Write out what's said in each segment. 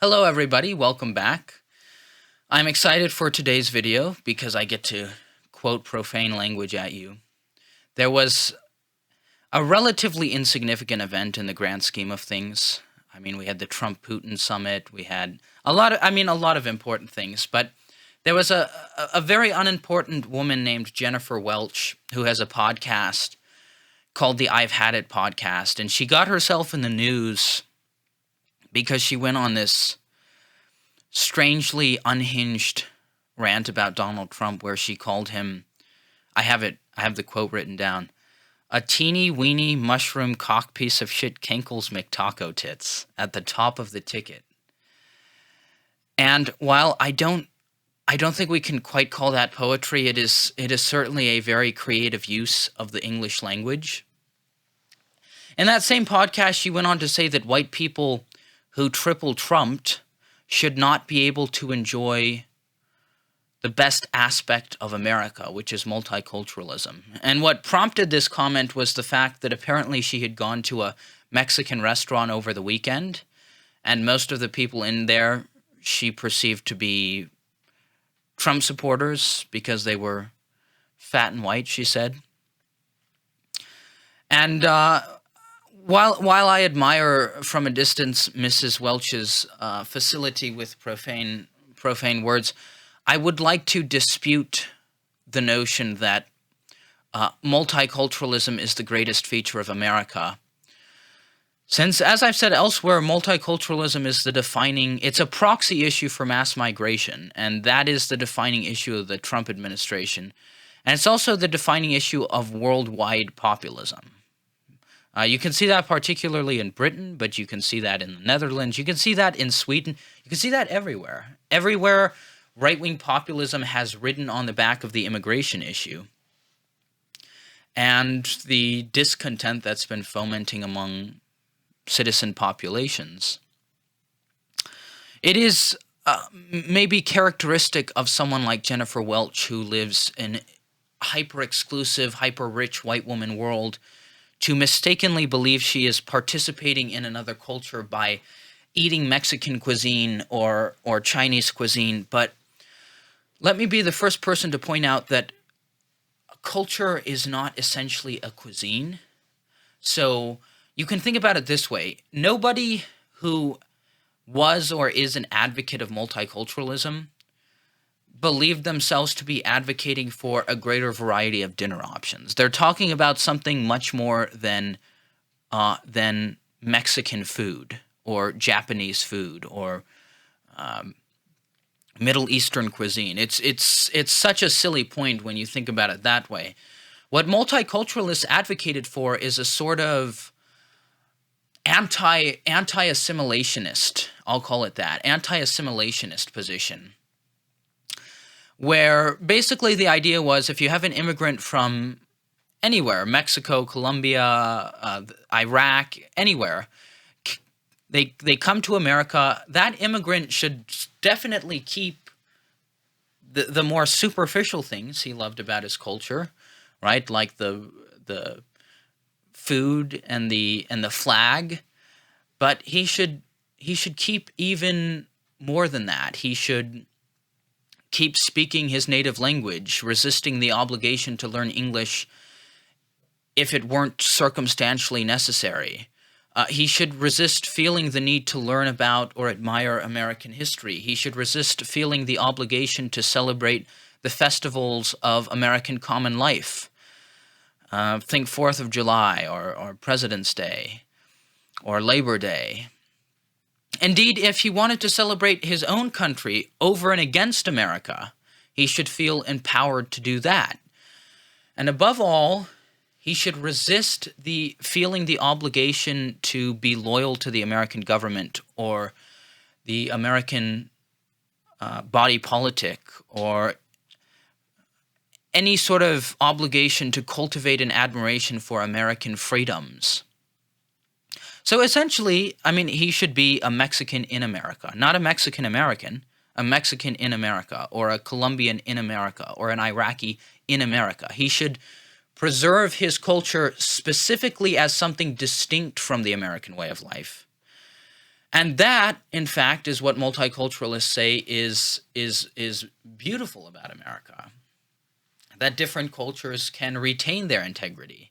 Hello everybody, welcome back. I'm excited for today's video because I get to quote profane language at you. There was a relatively insignificant event in the grand scheme of things. I mean, we had the Trump-Putin summit, we had a lot of important things, but there was a very unimportant woman named Jennifer Welch who has a podcast called the I've Had It podcast, and she got herself in the news because she went on this strangely unhinged rant about Donald Trump where she called him, I have the quote written down, a teeny weeny mushroom cock piece of shit Kenkel's McTaco tits at the top of the ticket. And while I don't think we can quite call that poetry, it is certainly a very creative use of the English language. In that same podcast, she went on to say that white people who triple trumped should not be able to enjoy the best aspect of America, which is multiculturalism. And what prompted this comment was the fact that apparently she had gone to a Mexican restaurant over the weekend, and most of the people in there she perceived to be Trump supporters because they were fat and white, she said. And While I admire from a distance Mrs. Welch's facility with profane words, I would like to dispute the notion that multiculturalism is the greatest feature of America. Since, as I've said elsewhere, multiculturalism is it's a proxy issue for mass migration, and that is the defining issue of the Trump administration. And it's also the defining issue of worldwide populism. You can see that particularly in Britain, but you can see that in the Netherlands. You can see that in Sweden. You can see that everywhere. Everywhere right-wing populism has ridden on the back of the immigration issue and the discontent that's been fomenting among citizen populations. It is maybe characteristic of someone like Jennifer Welch, who lives in a hyper-exclusive, hyper-rich white woman world, to mistakenly believe she is participating in another culture by eating Mexican cuisine or Chinese cuisine. But let me be the first person to point out that a culture is not essentially a cuisine. So you can think about it this way. Nobody who was or is an advocate of multiculturalism believed themselves to be advocating for a greater variety of dinner options. They're talking about something much more than Mexican food or Japanese food or Middle Eastern cuisine. It's such a silly point when you think about it that way. What multiculturalists advocated for is a sort of anti-assimilationist, I'll call it that, anti-assimilationist position, where basically the idea was if you have an immigrant from anywhere, Mexico, Colombia, Iraq, anywhere, they come to America, that immigrant should definitely keep the more superficial things he loved about his culture, right? Like the food and the flag, but he should keep even more than that. He should keep speaking his native language, resisting the obligation to learn English if it weren't circumstantially necessary. He should resist feeling the need to learn about or admire American history. He should resist feeling the obligation to celebrate the festivals of American common life. Think 4th of July or President's Day or Labor Day. Indeed, if he wanted to celebrate his own country over and against America, he should feel empowered to do that. And above all, he should resist feeling the obligation to be loyal to the American government or the American body politic or any sort of obligation to cultivate an admiration for American freedoms. So essentially, I mean, he should be a Mexican in America, not a Mexican-American, a Mexican in America, or a Colombian in America, or an Iraqi in America. He should preserve his culture specifically as something distinct from the American way of life. And that, in fact, is what multiculturalists say is beautiful about America. That different cultures can retain their integrity,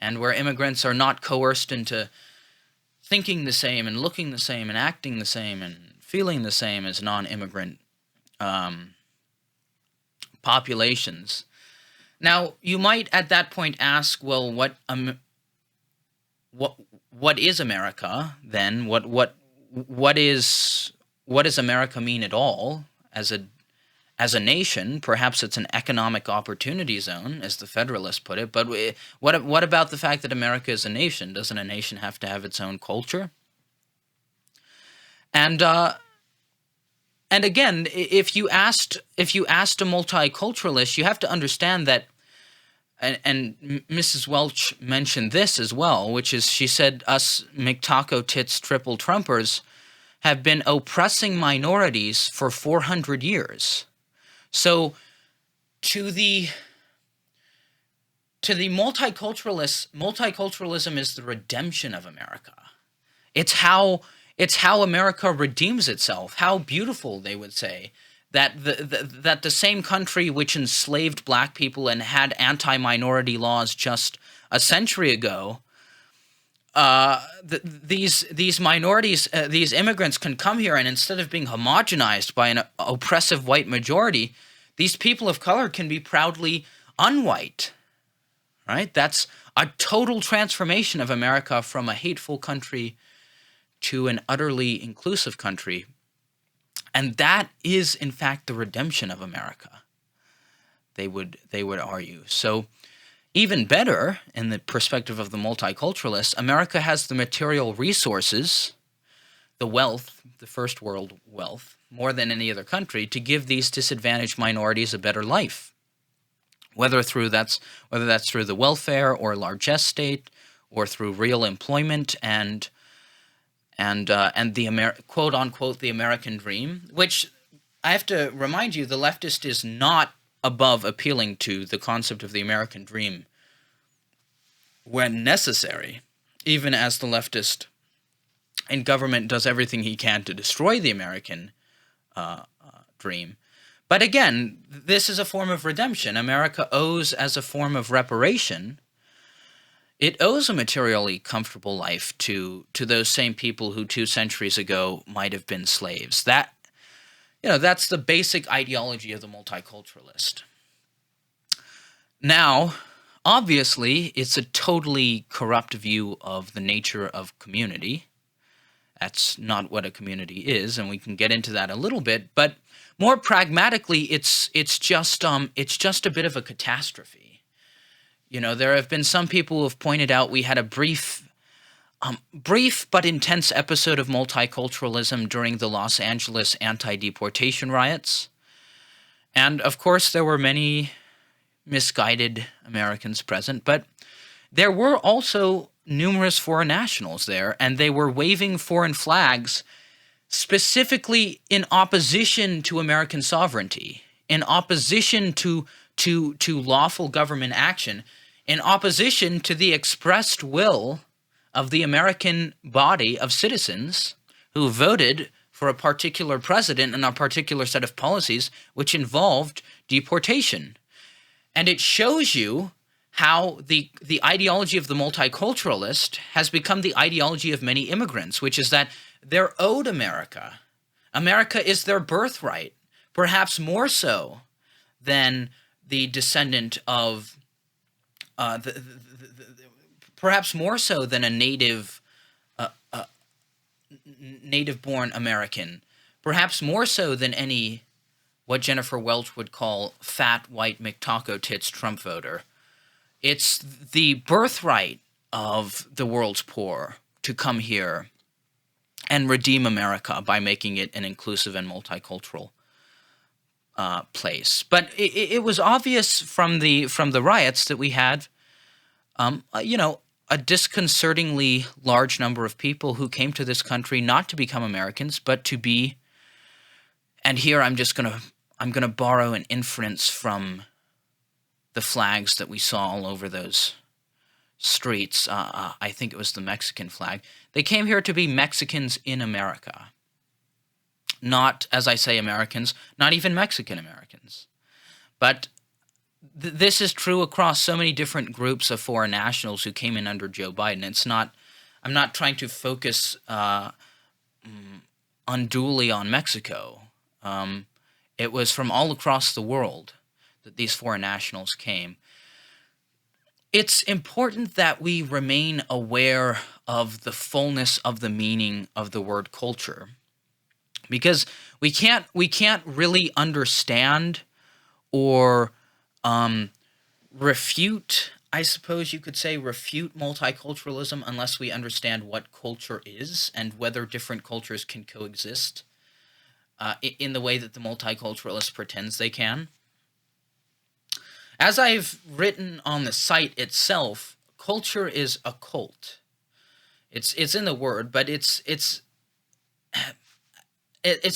and where immigrants are not coerced into thinking the same and looking the same and acting the same and feeling the same as non-immigrant populations. Now, you might at that point ask, well, what is America then? What does America mean at all as a nation? Perhaps it's an economic opportunity zone, as the Federalists put it. But what about the fact that America is a nation? Doesn't a nation have to have its own culture? And again, if you asked a multiculturalist, you have to understand that. And Mrs. Welch mentioned this as well, which is, she said, us McTaco Tits Triple Trumpers have been oppressing minorities for 400 years. So to the multiculturalists, multiculturalism is the redemption of America. It's how America redeems itself. How beautiful, they would say, that the same country which enslaved black people and had anti-minority laws just a century ago, these minorities, these immigrants can come here, and instead of being homogenized by an oppressive white majority, these people of color can be proudly unwhite, right? That's a total transformation of America from a hateful country to an utterly inclusive country. And that is, in fact, the redemption of America, they would argue. So even better, in the perspective of the multiculturalists, America has the material resources, the wealth, the first world wealth, more than any other country, to give these disadvantaged minorities a better life. Whether that's through the welfare or largesse state, or through real employment and the quote unquote the American dream, which I have to remind you, the leftist is not above appealing to the concept of the American dream when necessary, even as the leftist in government does everything he can to destroy the American dream. But again, this is a form of redemption. America owes, as a form of reparation, it owes a materially comfortable life to those same people who 2 centuries ago might have been slaves. That's the basic ideology of the multiculturalist. Now, obviously, it's a totally corrupt view of the nature of community. That's not what a community is, and we can get into that a little bit. But more pragmatically, it's just a bit of a catastrophe. There have been some people who have pointed out we had a brief but intense episode of multiculturalism during the Los Angeles anti-deportation riots. And, of course, there were many misguided Americans present, but there were also numerous foreign nationals there, and they were waving foreign flags specifically in opposition to American sovereignty, in opposition to lawful government action, in opposition to the expressed will of the American body of citizens who voted for a particular president and a particular set of policies which involved deportation. And it shows you how the ideology of the multiculturalist has become the ideology of many immigrants, which is that they're owed America. America is their birthright, perhaps more so than the descendant of perhaps more so than a native-born American, perhaps more so than any what Jennifer Welch would call fat white McTaco Tits Trump voter. It's the birthright of the world's poor to come here and redeem America by making it an inclusive and multicultural place. But it was obvious from the riots that we had, a disconcertingly large number of people who came to this country not to become Americans, but to be. And here I'm gonna borrow an inference from the flags that we saw all over those streets. I think it was the Mexican flag. They came here to be Mexicans in America. Not, as I say, Americans, not even Mexican Americans. But this is true across so many different groups of foreign nationals who came in under Joe Biden. I'm not trying to focus unduly on Mexico. It was from all across the world that these foreign nationals came. It's important that we remain aware of the fullness of the meaning of the word culture, because we can't really understand or refute, I suppose you could say, refute multiculturalism unless we understand what culture is and whether different cultures can coexist in the way that the multiculturalist pretends they can. As I've written on the site itself, culture is a cult. It's in the word, but it's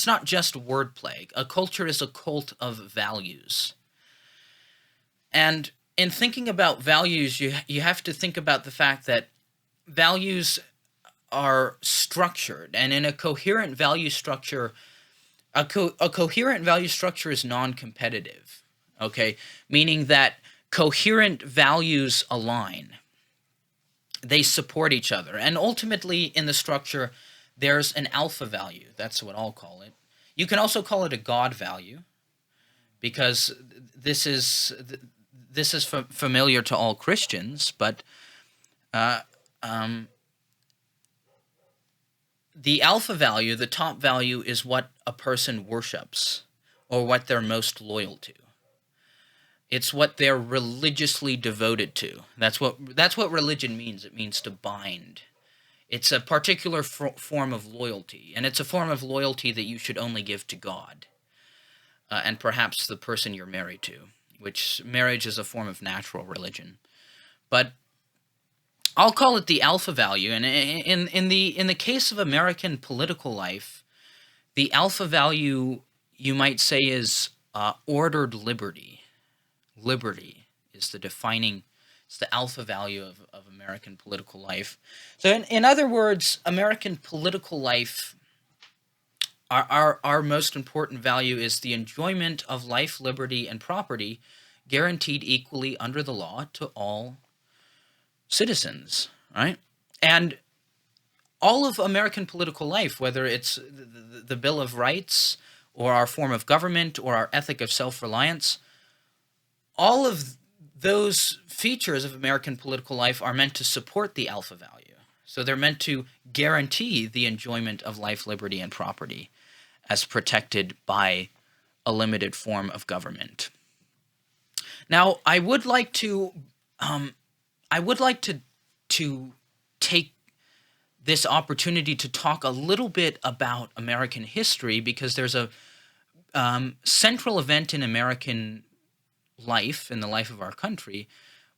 not just wordplay. A culture is a cult of values. And in thinking about values, you have to think about the fact that values are structured, and in a coherent value structure, a coherent value structure is non-competitive. Okay, meaning that coherent values align. They support each other. And ultimately, in the structure, there's an alpha value. That's what I'll call it. You can also call it a God value, because this is familiar to all Christians, but the alpha value, the top value, is what a person worships or what they're most loyal to. It's what they're religiously devoted to. That's what religion means. It means to bind. It's a particular form of loyalty, and it's a form of loyalty that you should only give to God, and perhaps the person you're married to, which marriage is a form of natural religion. But I'll call it the alpha value, and in the case of American political life, the alpha value, you might say, is ordered liberty. Liberty is it's the alpha value of American political life. So in other words, American political life, our most important value is the enjoyment of life, liberty, and property guaranteed equally under the law to all citizens, right? And all of American political life, whether it's the Bill of Rights or our form of government or our ethic of self-reliance, all of those features of American political life are meant to support the alpha value. So they're meant to guarantee the enjoyment of life, liberty, and property as protected by a limited form of government. Now, I would like to take this opportunity to talk a little bit about American history, because there's a central event in American life, in the life of our country,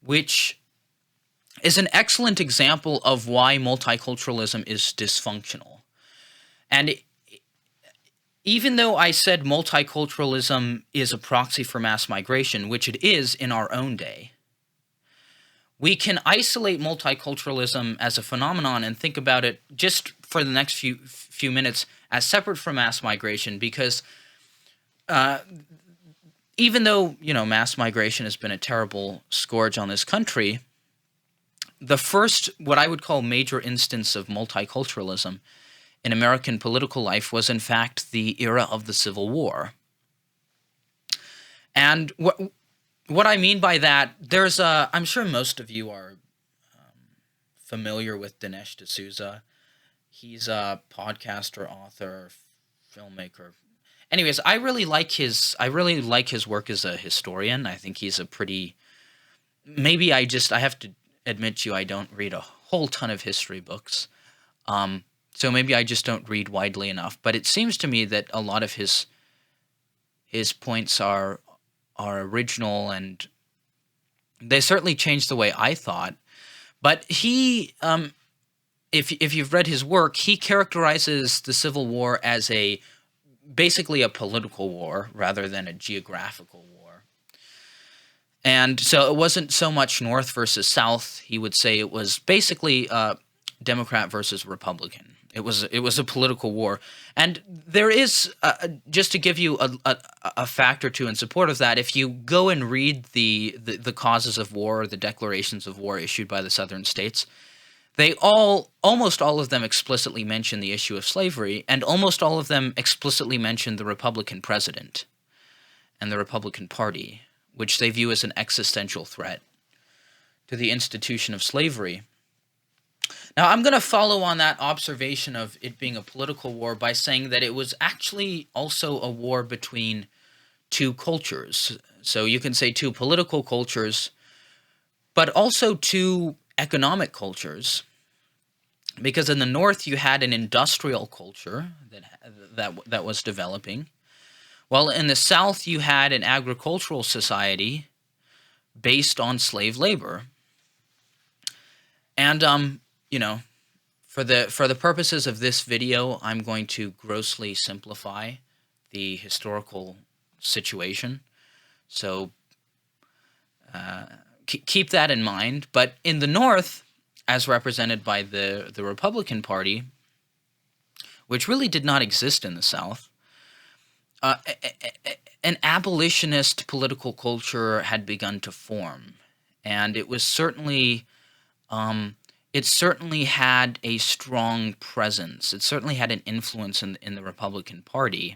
which is an excellent example of why multiculturalism is dysfunctional. And even though I said multiculturalism is a proxy for mass migration, which it is in our own day, we can isolate multiculturalism as a phenomenon and think about it just for the next few minutes as separate from mass migration, because even though, mass migration has been a terrible scourge on this country, the first, what I would call, major instance of multiculturalism in American political life was, in fact, the era of the Civil War. And what I mean by that, I'm sure most of you are familiar with Dinesh D'Souza. He's a podcaster, author, filmmaker. Anyways, I really like his work as a historian. I think he's maybe I have to admit to you, I don't read a whole ton of history books. So maybe I just don't read widely enough. But it seems to me that a lot of his points are original, and they certainly changed the way I thought. But he, if you've read his work, he characterizes the Civil War as basically a political war rather than a geographical war. And so it wasn't so much North versus South. He would say it was basically Democrat versus Republican. It was a political war, and there is just to give you a fact or two in support of that. If you go and read the causes of war, the declarations of war issued by the Southern states, they almost all of them explicitly mention the issue of slavery, and almost all of them explicitly mention the Republican president and the Republican Party, which they view as an existential threat to the institution of slavery. Now, I'm going to follow on that observation of it being a political war by saying that it was actually also a war between two cultures. So you can say two political cultures, but also two economic cultures. Because in the North, you had an industrial culture that was developing, while in the South, you had an agricultural society based on slave labor. And for the purposes of this video, I'm going to grossly simplify the historical situation. So keep that in mind. But in the North, as represented by the Republican Party, which really did not exist in the South, an abolitionist political culture had begun to form, and it was certainly it certainly had a strong presence. It certainly had an influence in the Republican Party.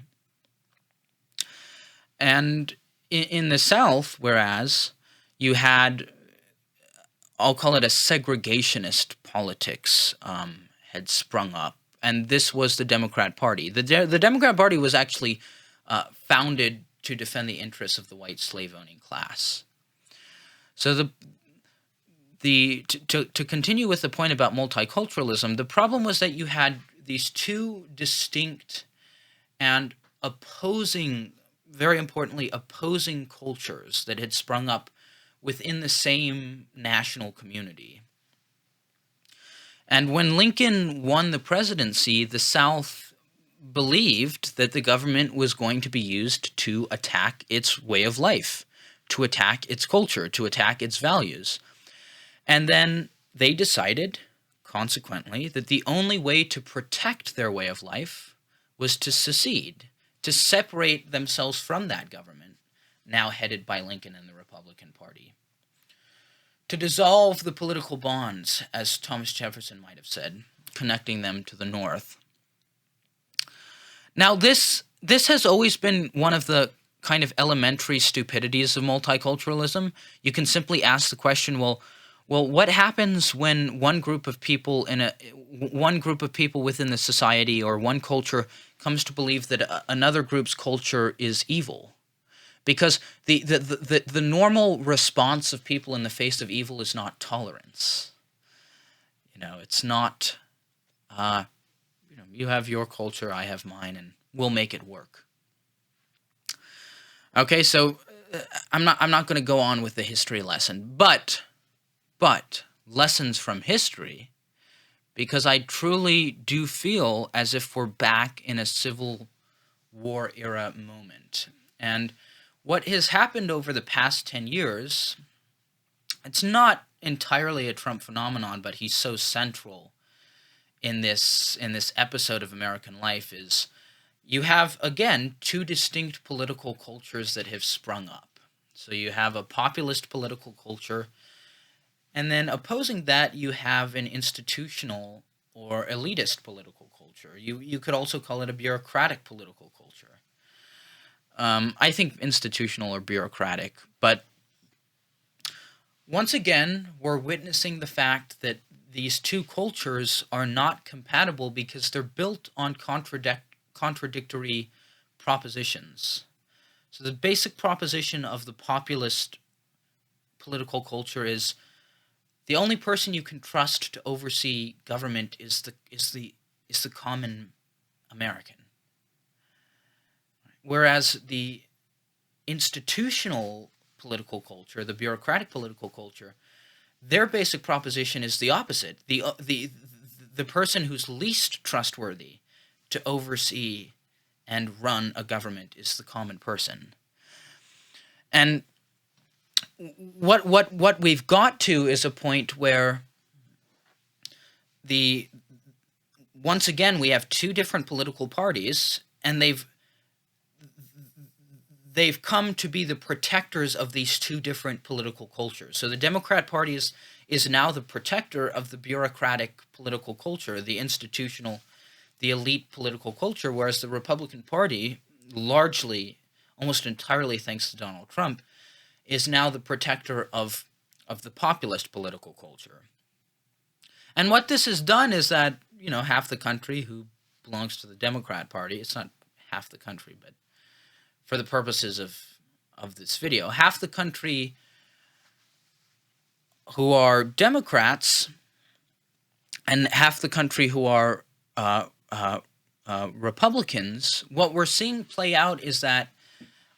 And in the South, whereas you had, I'll call it a segregationist politics had sprung up, and this was the Democrat Party. The Democrat Party was actually founded to defend the interests of the white slave-owning class. So to continue with the point about multiculturalism, the problem was that you had these two distinct and opposing, very importantly, opposing cultures that had sprung up within the same national community. And when Lincoln won the presidency, the South believed that the government was going to be used to attack its way of life, to attack its culture, to attack its values. And then they decided, consequently, that the only way to protect their way of life was to secede, to separate themselves from that government, now headed by Lincoln and the Republican Party, to dissolve the political bonds, as Thomas Jefferson might have said, connecting them to the North. Now, this has always been one of the kind of elementary stupidities of multiculturalism. You can simply ask the question, well, what happens when one group of people within the society or one culture comes to believe that another group's culture is evil? Because the normal response of people in the face of evil is not tolerance. It's not you have your culture, I have mine, and we'll make it work. Okay, so I'm not going to go on with the history lesson, but lessons from history, because I truly do feel as if we're back in a Civil War era moment. And what has happened over the past 10 years, it's not entirely a Trump phenomenon, but he's so central in this episode of American life, is you have, again, two distinct political cultures that have sprung up. So you have a populist political culture, and then opposing that, you have an institutional or elitist political culture. You could also call it a bureaucratic political culture. I think institutional or bureaucratic, but once again, we're witnessing the fact that these two cultures are not compatible because they're built on contradictory propositions. So the basic proposition of the populist political culture is the only person you can trust to oversee government is the common American. Whereas the institutional political culture, the bureaucratic political culture, their basic proposition is the opposite. The person who's least trustworthy to oversee and run a government is the common person. And what we've got to is a point where the once again we have two different political parties, and they've come to be the protectors of these two different political cultures. So the Democrat Party is now the protector of the bureaucratic political culture, the institutional, the elite political culture, whereas the Republican Party, largely, almost entirely thanks to Donald Trump, is now the protector of the populist political culture. And what this has done is that, half the country who belongs to the Democrat Party, it's not half the country, but for the purposes of this video, half the country who are Democrats and half the country who are Republicans, what we're seeing play out is that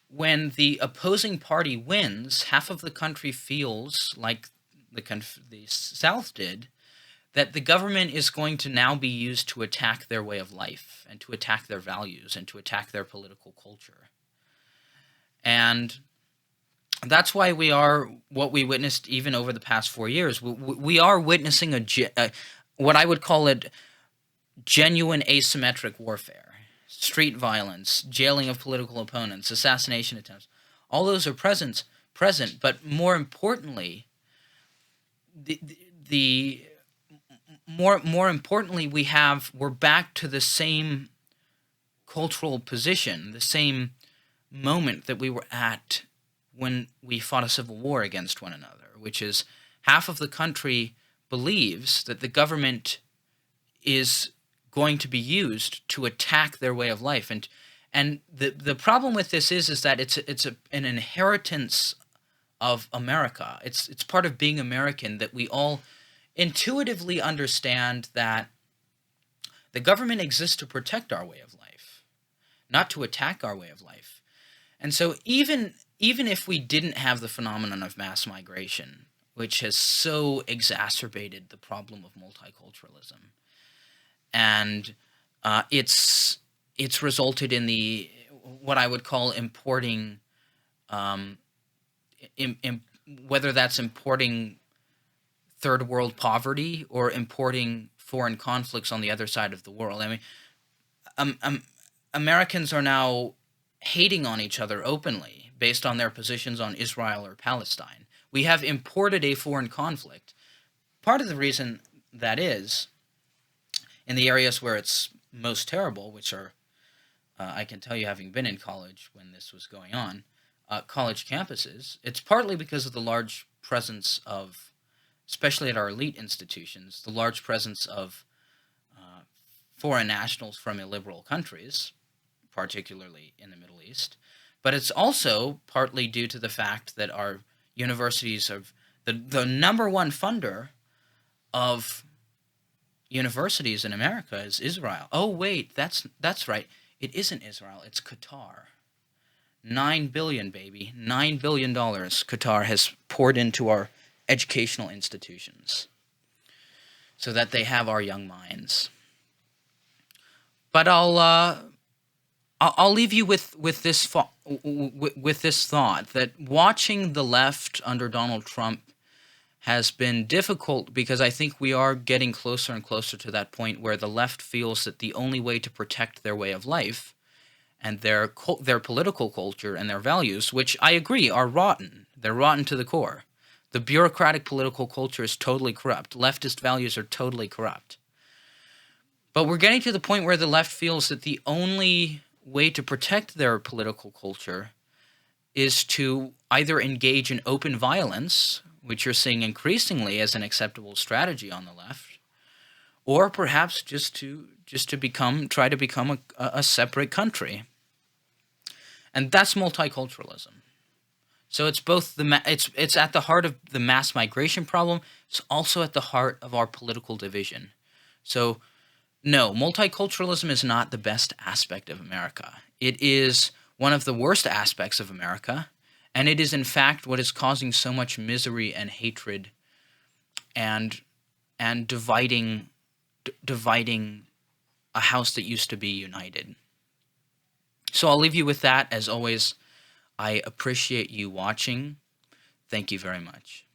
when the opposing party wins, half of the country feels like the South did, that the government is going to now be used to attack their way of life and to attack their values and to attack their political culture. And that's why we are what we witnessed even over the past 4 years. We are witnessing what I would call it genuine asymmetric warfare. Street violence, jailing of political opponents, assassination attempts. All those are present, but more importantly, more importantly, we're back to the same cultural position, the same moment that we were at when we fought a civil war against one another, which is half of the country believes that the government is going to be used to attack their way of life. And the problem with this is that it's an inheritance of America. It's part of being American that we all intuitively understand that the government exists to protect our way of life, not to attack our way of life. And so even if we didn't have the phenomenon of mass migration, which has so exacerbated the problem of multiculturalism, and it's resulted in what I would call importing, whether that's importing third world poverty or importing foreign conflicts on the other side of the world. I mean, Americans are now hating on each other openly based on their positions on Israel or Palestine. We have imported a foreign conflict. Part of the reason that is, in the areas where it's most terrible, which are, I can tell you having been in college when this was going on, college campuses, it's partly because of the large presence of, especially at our elite institutions, the large presence of foreign nationals from illiberal countries, particularly in the Middle East. But it's also partly due to the fact that our universities are the number one funder of universities in America is Israel. Oh, wait, that's right. It isn't Israel. It's Qatar. $9 billion, baby. $9 billion Qatar has poured into our educational institutions so that they have our young minds. But I'll leave you with this thought that watching the left under Donald Trump has been difficult because I think we are getting closer and closer to that point where the left feels that the only way to protect their way of life and their political culture and their values, which I agree are rotten. They're rotten to the core. The bureaucratic political culture is totally corrupt. Leftist values are totally corrupt. But we're getting to the point where the left feels that the only way to protect their political culture is to either engage in open violence, which you're seeing increasingly as an acceptable strategy on the left, or perhaps just to try to become a separate country. And that's multiculturalism. So it's both it's at the heart of the mass migration problem. It's also at the heart of our political division. So no, multiculturalism is not the best aspect of America. It is one of the worst aspects of America, and it is in fact what is causing so much misery and hatred and dividing a house that used to be united. So I'll leave you with that. As always, I appreciate you watching. Thank you very much.